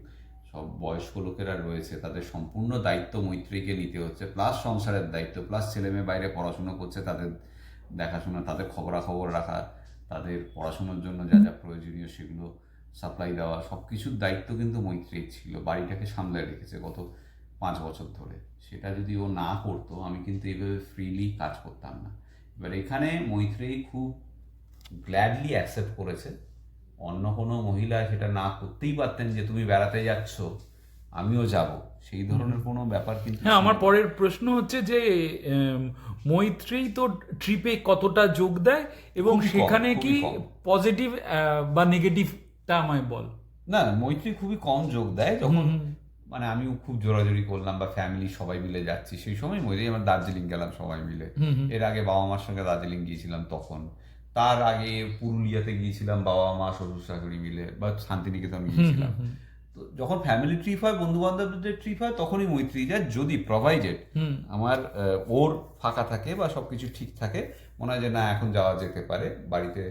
সব বয়স্ক লোকেরা রয়েছে, তাদের সম্পূর্ণ দায়িত্ব মৈত্রীকে নিতে হচ্ছে, প্লাস সংসারের দায়িত্ব, প্লাস ছেলেমেয়ে বাইরে পড়াশুনো করছে, তাদের দেখাশোনা, তাদের খবরাখবর রাখা, তাদের পড়াশোনার জন্য যা যা প্রয়োজনীয় সেগুলো সাপ্লাই দেওয়া, সব কিছুর দায়িত্ব কিন্তু মৈত্রীর ছিল। বাড়িটাকে সামলে রেখেছে গত 5 বছর ধরে। সেটা যদি ও না করতো, আমি কিন্তু এইভাবে ফ্রিলি কাজ করতাম না। এবার এখানে মৈত্রী খুব গ্ল্যাডলি অ্যাকসেপ্ট করেছে। অন্য কোনো মহিলা সেটা না করতেই পারতেন, যে তুমি বেড়াতে যাচ্ছ, আমিও যাব, সেই ধরনের কোনো ব্যাপার কিন্তু হ্যাঁ, আমার পরের প্রশ্ন হচ্ছে যে মৈত্রী তো ট্রিপে কতটা যোগ দেয় এবং খুবই কম, সেখানে খুবই কি কম। পজিটিভ বা নেগেটিভটা আমায় বল। না, মৈত্রী খুবই কম যোগ দেয়। যখন মানে আমিও খুব জোরাজোরি করলাম বা ফ্যামিলি সবাই মিলে যাচ্ছি, সেই সময় মৈত্রী আমরা দার্জিলিং গেলাম সবাই মিলে। এর আগে বাবা মার সঙ্গে দার্জিলিং গিয়েছিলাম তখন, তার আগে পুরুলিয়াতে গিয়েছিলাম বাবা মা শ্বশুর শাশুড়ি মিলে, বা শান্তিনিকেতন গিয়েছিলাম। তো যখন ফ্যামিলি ট্রিপ হয়, বন্ধু বান্ধবদের ট্রিপ হয়, তখনই মৈত্রী যায়, যদি প্রোভাইডেড আমার ওর ফাঁকা থাকে বা সবকিছু ঠিক থাকে, মনে হয় যে না এখন যাওয়া যেতে পারে, বাড়িতে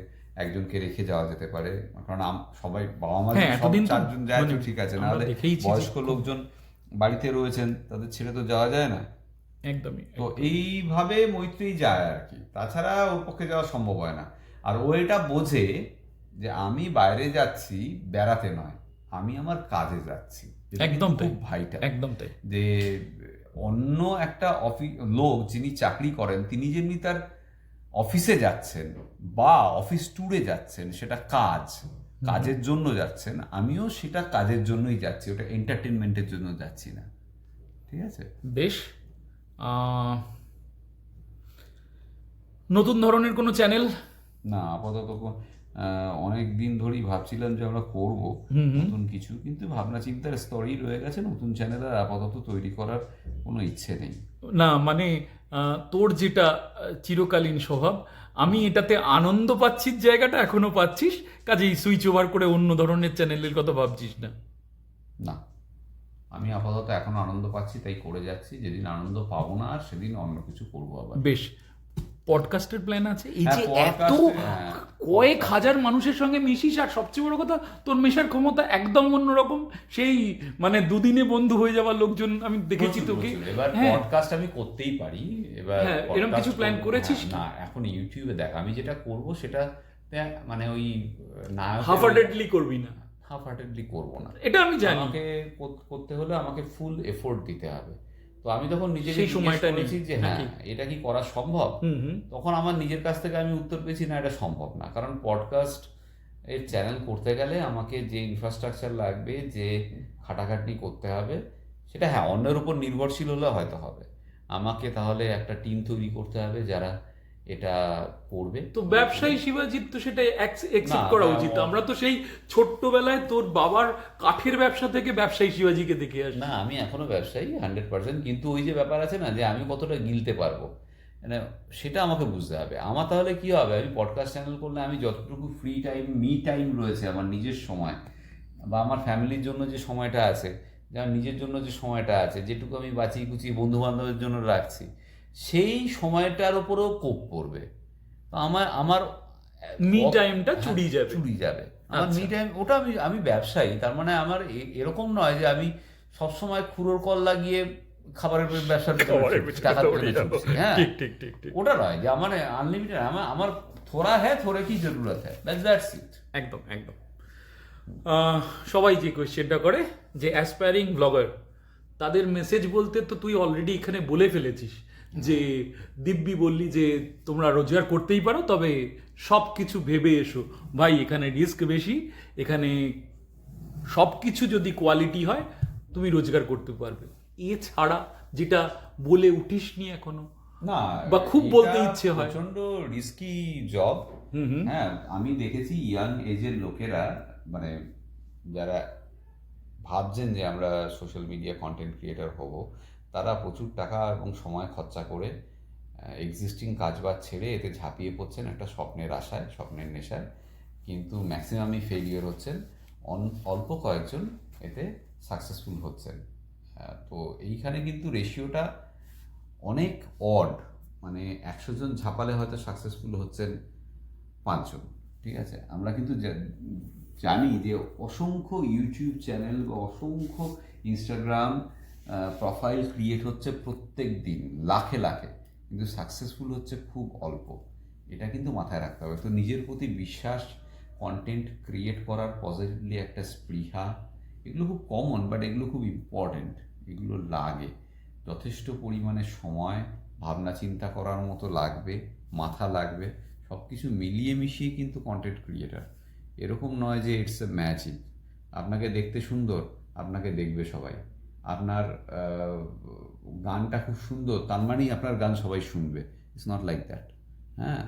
একজনকে রেখে যাওয়া যেতে পারে। কারণ সবাই বাবা মা হ্যাঁ, সব এতদিন তো চারজন যায় তো মানে ঠিক আছে, আমরা নাহলে দেখেইছি যে বয়স্ক লোকজন বাড়িতে রয়েছেন, তাদের ছেড়ে তো যাওয়া যায় না। একদমই। তো এইভাবে মৈত্রী যায় আর কি, তাছাড়া ওর পক্ষে যাওয়া সম্ভব হয় না। আর ও এটা বোঝে যে আমি বাইরে যাচ্ছি বেড়াতে নয়, আমি আমার কাজে যাচ্ছি। এটা একদম কিন্তু তাই, খুব ভাইটাল। একদম তাই। যে অন্য একটা লোক যিনি চাকরি করেন, তিনি যেমনি তার অফিসে যাচ্ছেন বা অফিস ট্যুরে যাচ্ছেন, সেটা কাজের জন্য যাচ্ছেন, আমিও সেটা কাজের জন্যই যাচ্ছি, ওটা এন্টারটেনমেন্টের জন্য যাচ্ছি না। ঠিক আছে? বেশ। নতুন ধরনের কোনো চ্যানেল? না, আপাতত অনেক দিন ধরেই ভাবছিলাম যে আমরা করব নতুন কিছু, কিন্তু ভাবনা চিন্তার স্তরেই রয়ে গেছে, নতুন চ্যানেল আর আপাতত তৈরি করার কোনো ইচ্ছে নেই। না মানে তোর যেটা চিরকালীন স্বভাব, আমি এটাতে আনন্দ পাচ্ছি, জায়গাটা এখনো পাচ্ছিস, কাজেই সুইচ ওভার করে অন্য ধরনের চ্যানেলের কথা ভাবছিস না। না, আমি আপাতত এখনো আনন্দ পাচ্ছি, তাই করে যাচ্ছি। যেদিন আনন্দ পাবো না আর, সেদিন অন্য কিছু করবো আবার। বেশ। পডকাস্টের প্ল্যান আছে? এই হ্যাঁ, যে এত podcast, হ্যাঁ, কয়েক হাজার মানুষের সঙ্গে মিশিস, আর সবচেয়ে বড় কথা তোর মেশার ক্ষমতা একদম অন্যরকম। সেই মানে দুদিনে বন্ধু হয়ে যাওয়ার লোকজন আমি দেখেছি প্রচুর, তোকে। প্রচুর। এবার হ্যাঁ, পডকাস্ট আমি করতেই পারি। এবার হ্যাঁ, এরকম podcast কিছু প্ল্যান করবো। করেছিস হ্যাঁ, কি? না, এখন ইউটিউবে দেখ, আমি যেটা করব সেটা মানে ওই নায়ক হাফ হার্টেডলি করবি না, হাফ হার্টেডলি করবো না। এটা আমি জানি। আমাকে করতে হলে আমাকে ফুল এফোর্ট দিতে হবে। তো আমি তখন নিজেকে সেই জিজ্ঞেস সময়টা নেই করেছি যে হ্যাঁ, নাকি? এটা কি করা সম্ভব? হুম। তখন আমার নিজের কাছ থেকে আমি উত্তর পেয়েছি, না, এটা সম্ভব না। কারণ পডকাস্ট এর চ্যানেল করতে গেলে আমাকে যে ইনফ্রাস্ট্রাকচার লাগবে, যে খাটাখাটনি করতে হবে, সেটা হ্যাঁ অন্যের উপর নির্ভরশীল হলে হয়তো হবে। আমাকে তাহলে একটা টিম তৈরি করতে হবে যারা এটা করবে। তো ব্যবসায়ী শিবাজিৎ তো সেটা একসেপ্ট না, করা না, উচিত। আমরা তো সেই ছোট্টবেলায় তোর বাবার কাঠের ব্যবসা থেকে ব্যবসায়ী শিবাজিকে দেখে আসি। না, আমি এখনো ব্যবসায়ী 100%, কিন্তু ওই যে ব্যাপার আছে না, যে আমি কতটা গিলতে পারবো, মানে সেটা আমাকে বুঝতে হবে। আমার তাহলে কি হবে, আমি পডকাস্ট চ্যানেল করলে আমি যতটুকু ফ্রি টাইম, মি টাইম রয়েছে, আমার নিজের সময় বা আমার ফ্যামিলির জন্য যে সময়টা আছে, যে আমার নিজের জন্য যে সময়টা আছে, যেটুকু আমি বাঁচিয়ে কুচিয়ে বন্ধু বান্ধবের জন্য রাখছি, সেই সময়টার উপরেও কোপ পড়বে। তো আমার আমার মি টাইমটা চুরি যাবে। চুরি যাবে আমার আচ্ছা। Me time. ওটা আমি ব্যবসায়ী, তার মানে আমার এরকম নয় যে আমি সবসময় খুঁড়োর কল লাগিয়ে খাবারের ব্যবসার টাকার পেছনে ছুটছি। হ্যাঁ, ঠিক ঠিক ঠিক ঠিক। ওটা নয় যে আমার আনলিমিটেড। আমার থোড়া হ্যাঁ, থোড়ে কি জরুরত হ্যাঁ, দ্যাটস ইট। একদম একদম। সবাই যে কোয়েশ্চেনটা করে যে অ্যাসপায়ারিং ব্লগার, তাদের মেসেজ বলতে তো তুই অলরেডি এখানে বলে ফেলেছিস যে দিব্যি বললি যে তোমরা রোজগার করতেই পারো, তবে সব কিছু ভেবে এসো ভাই, এখানে রিস্ক বেশি, এখানে সব কিছু যদি কোয়ালিটি হয় তুমি রোজগার করতে পারবে। এছাড়া যেটা বলে উঠিসনি এখনো, না, বা খুব এটা বলতে ইচ্ছে হয়। প্রচন্ড রিস্কি জব। হ্যাঁ, আমি দেখেছি ইয়াং এজের লোকেরা, মানে যারা ভাবছেন যে আমরা সোশ্যাল মিডিয়া কন্টেন্ট ক্রিয়েটর হব, তারা প্রচুর টাকা এবং সময় খরচা করে এক্সিস্টিং কাজবাজ ছেড়ে এতে ঝাঁপিয়ে পড়ছেন একটা স্বপ্নের আশায়, স্বপ্নের নেশায়, কিন্তু ম্যাক্সিমামই ফেলিওর হচ্ছেন। অল্প কয়েকজন এতে সাকসেসফুল হচ্ছেন। তো এইখানে কিন্তু রেশিওটা অনেক অড, মানে 100 জন ঝাঁপালে হয়তো সাকসেসফুল হচ্ছেন 5 জন। ঠিক আছে? আমরা কিন্তু জানি যে অসংখ্য ইউটিউব চ্যানেল বা অসংখ্য ইনস্টাগ্রাম প্রোফাইল ক্রিয়েট হচ্ছে প্রত্যেক দিন লাখে লাখে, কিন্তু সাকসেসফুল হচ্ছে খুব অল্প। এটা কিন্তু মাথায় রাখতে হবে। তো নিজের প্রতি বিশ্বাস, কন্টেন্ট ক্রিয়েট করার পজিটিভলি একটা স্পৃহা, এগুলো খুব কমন, বাট এগুলো খুব ইম্পর্টেন্ট। এগুলো লাগে, যথেষ্ট পরিমাণে সময়, ভাবনা চিন্তা করার মতো লাগবে, মাথা লাগবে, সব কিছু মিলিয়ে মিশিয়ে কিন্তু কন্টেন্ট ক্রিয়েটার। এরকম নয় যে ইটস এ ম্যাজিক, আপনাকে দেখতে সুন্দর, আপনাকে দেখবে সবাই। আপনার গানটা খুব সুন্দর তার মানেই আপনার গান সবাই শুনবে, ইটস নট লাইক দ্যাট। হ্যাঁ,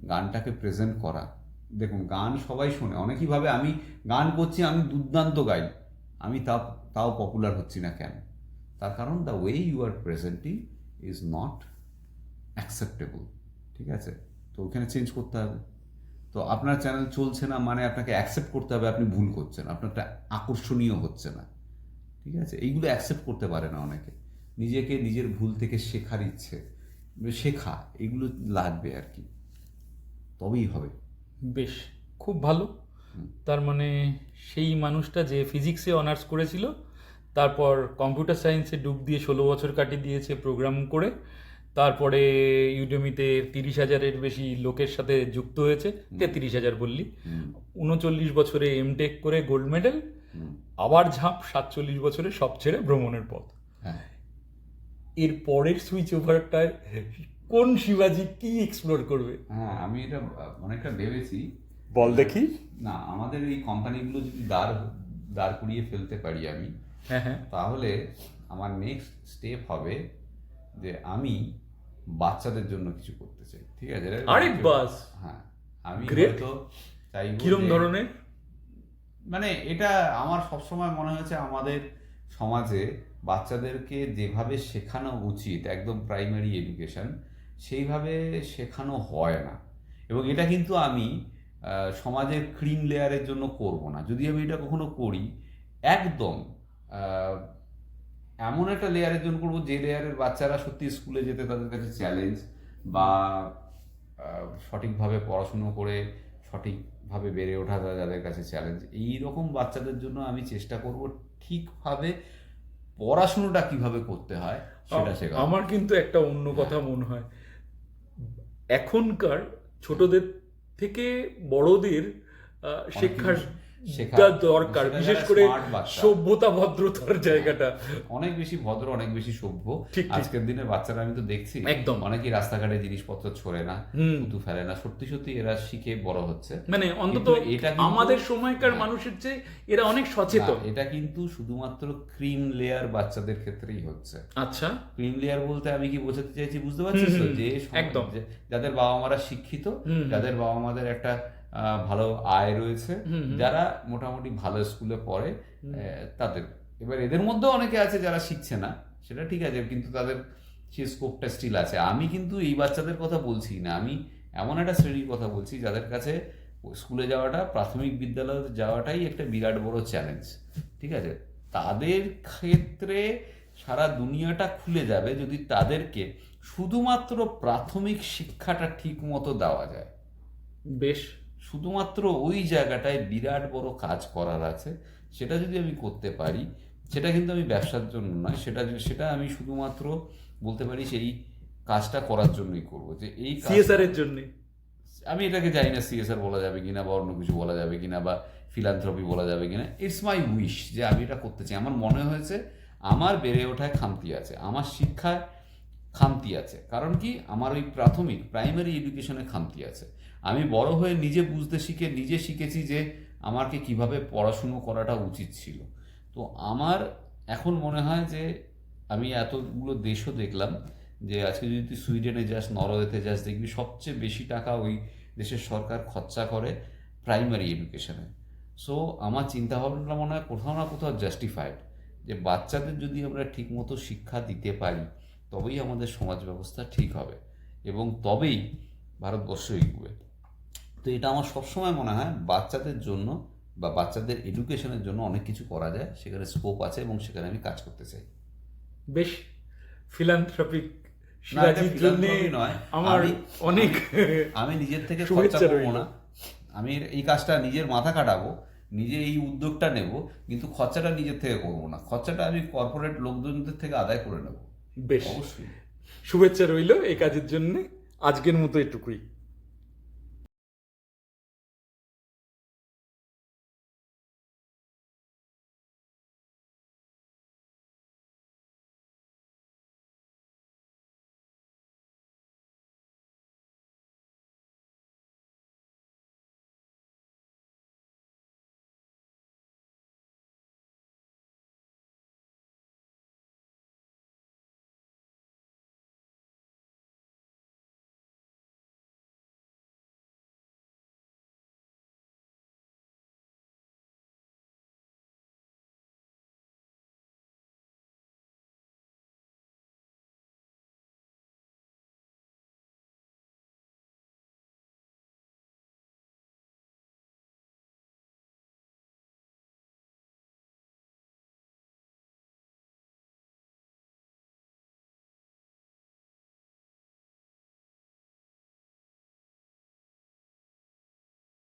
গানটাকে প্রেজেন্ট করা, দেখুন গান সবাই শোনে, অনেকেই ভাবে আমি গান করছি, আমি দুর্দান্ত গাই, আমি তাও পপুলার হচ্ছি না কেন? তার কারণ the way you are presenting is not acceptable, ঠিক আছে? তো ওখানে চেঞ্জ করতে হবে। তো আপনার চ্যানেল চলছে না মানে আপনাকে অ্যাকসেপ্ট করতে হবে আপনি ভুল করছেন, আপনারটা আকর্ষণীয় হচ্ছে না, ঠিক আছে? এইগুলো অ্যাকসেপ্ট করতে পারে না অনেকে, নিজেকে নিজের ভুল থেকে শেখার ইচ্ছে, শেখা এগুলো লাগবে আর কি, তবেই হবে। বেশ, খুব ভালো। তার মানে সেই মানুষটা যে ফিজিক্সে অনার্স করেছিল, তারপর কম্পিউটার সায়েন্সে ডুব দিয়ে 16 বছর কাটিয়ে দিয়েছে প্রোগ্রাম করে, তারপরে ইউডেমিতে 30,000-এর বেশি লোকের সাথে যুক্ত হয়েছে, 33,000 বললি, 39 বছরে এমটেক করে গোল্ড মেডেল, আবার ঝাঁপ 47 বছরে সব ছেড়ে ভ্রমণের পথ। হ্যাঁ, এর পরের সুইচ ওভারটায় কোন শিবাজি কি এক্সপ্লোর করবে? হ্যাঁ, আমি এটা অনেকটা ভেবেছি। বল দেখি। না, আমাদের এই কোম্পানিগুলো যদি দাঁড় করিয়ে ফেলতে পারি আমি, হ্যাঁ হ্যাঁ, তাহলে আমার নেক্সট স্টেপ হবে যে আমি বাচ্চাদের জন্য কিছু করতে চাই, ঠিক আছে? আরে বাস, হ্যাঁ, আমি Great. হয়তো চাইবো কিরম যে- ধরনের? মানে এটা আমার সবসময় মনে হয়েছে আমাদের সমাজে বাচ্চাদেরকে যেভাবে শেখানো উচিত, একদম প্রাইমারি এডুকেশন, সেইভাবে শেখানো হয় না। এবং এটা কিন্তু আমি সমাজের ক্রিম লেয়ারের জন্য করব না। যদি আমি এটা কখনো করি, একদম আহ, এমন একটা লেয়ারের জন্য করবো যে লেয়ারের বাচ্চারা সত্যি স্কুলে যেতে তাদের কাছে চ্যালেঞ্জ, বা সঠিকভাবে পড়াশুনো করে সঠিকভাবে বেড়ে ওঠা যাদের কাছে চ্যালেঞ্জ, এই রকম বাচ্চাদের জন্য আমি চেষ্টা করব ঠিকভাবে পড়াশুনোটা কিভাবে করতে হয় সেটা শেখা। আমার কিন্তু একটা অন্য কথা মনে হয়, এখনকার ছোটদের থেকে বড়দের শিক্ষার দরকার, সেটা বিশেষ যারা করে smart বাচ্চা। সভ্যতা ভদ্রতার জায়গাটা অনেক বেশি ভদ্র, অনেক বেশি সভ্য। ঠিক। আজকের দিনের বাচ্চারা আমি তো দেখছি একদম। অনেকেই রাস্তাঘাটে জিনিসপত্র ছড়ে না, থুতু ফেলে না, সত্যি সত্যি এরা শিখে বড় হচ্ছে। মানে অন্তত কিন্তু এটা কিন্তু- আমাদের সময়কার হ্যাঁ। মানুষের চেয়ে এরা অনেক সচেতন। না, এটা কিন্তু শুধুমাত্র ক্রিম লেয়ার বাচ্চাদের ক্ষেত্রেই হচ্ছে। আচ্ছা, ক্রিম লেয়ার বলতে আমি কি বোঝাতে চাইছি বুঝতে পারছিস তো? যে একদম। যাদের বাবা মারা শিক্ষিত, যাদের বাবা মাদের একটা ভালো আয় রয়েছে, যারা মোটামুটি ভালো স্কুলে পড়ে, তাদের। এবার এদের মধ্যেও অনেকে আছে যারা শিখছে না, সেটা ঠিক আছে, কিন্তু তাদের সেই স্কোপটা স্টিল আছে। আমি কিন্তু এই বাচ্চাদের কথা বলছি না, আমি এমন একটা শ্রেণীর কথা বলছি যাদের কাছে স্কুলে যাওয়াটা, প্রাথমিক বিদ্যালয়ে যাওয়াটাই একটা বিরাট বড় চ্যালেঞ্জ, ঠিক আছে? তাদের ক্ষেত্রে সারা দুনিয়াটা খুলে যাবে যদি তাদেরকে শুধুমাত্র প্রাথমিক শিক্ষাটা ঠিক মতো দেওয়া যায়। বেশ, শুধুমাত্র ওই জায়গাটায় বিরাট বড় কাজ করার আছে, সেটা যদি আমি করতে পারি, সেটা কিন্তু আমি ব্যবসার জন্য নয়, সেটা আমি শুধুমাত্র বলতে পারি সেই কাজটা করার জন্যই করব, যে এই সিএসআর এর জন্য। আমি এটাকে জানি না সিএসআর বলা যাবে কিনা, বা অন্য কিছু বলা যাবে কিনা, বা ফিলান্থ্রপি বলা যাবে কিনা। ইটস মাই উইশ যে আমি এটা করতে চাই। আমার মনে হয়েছে আমার বেড়ে ওঠায় খামতি আছে, আমার শিক্ষায় খামতি আছে। কারণ কি, আমার ওই প্রাইমারি এডুকেশনে খামতি আছে। আমি বড় হয়ে নিজে বুঝতে শিখে নিজে শিখেছি যে আমাকে কিভাবে পড়াশুনো করাটা উচিত ছিল। তো আমার এখন মনে হয় যে আমি এতগুলো দেশও দেখলাম, যে আজকে যদি তুই সুইডেনে যাস, নরওয়েতে যাস, দেখবি সবচেয়ে বেশি টাকা ওই দেশের সরকার খরচা করে প্রাইমারি এডুকেশনে। সো আমার চিন্তাভাবনাটা মনে হয় কোথাও না কোথাও জাস্টিফাইড, যে বাচ্চাদের যদি আমরা ঠিকমতো শিক্ষা দিতে পারি, তবেই আমাদের সমাজ ব্যবস্থা ঠিক হবে এবং তবেই ভারতবর্ষ এগোবে। তো এটা আমার সবসময় মনে হয় বাচ্চাদের জন্য বা বাচ্চাদের এডুকেশনের জন্য অনেক কিছু করা যায়, সেখানে স্কোপ আছে এবং সেখানে আমি কাজ করতে চাই। বেশ, ফিলান্থ্রপিক না, এটা শিবাজির জন্য philanthropy নয়, আমার অনেক আমি নিজের থেকে খরচা শুভেচ্ছা করবো রইল। না, আমি এই কাজটা নিজের মাথা খাটাবো, নিজে এই উদ্যোগটা নেব, কিন্তু খরচাটা নিজের থেকে করবো না, খরচাটা আমি কর্পোরেট লোকজনদের থেকে আদায় করে নেব। বেশ, অবশ্যই। শুভেচ্ছা রইল এই কাজের জন্য। আজকের মতো এটুকুই।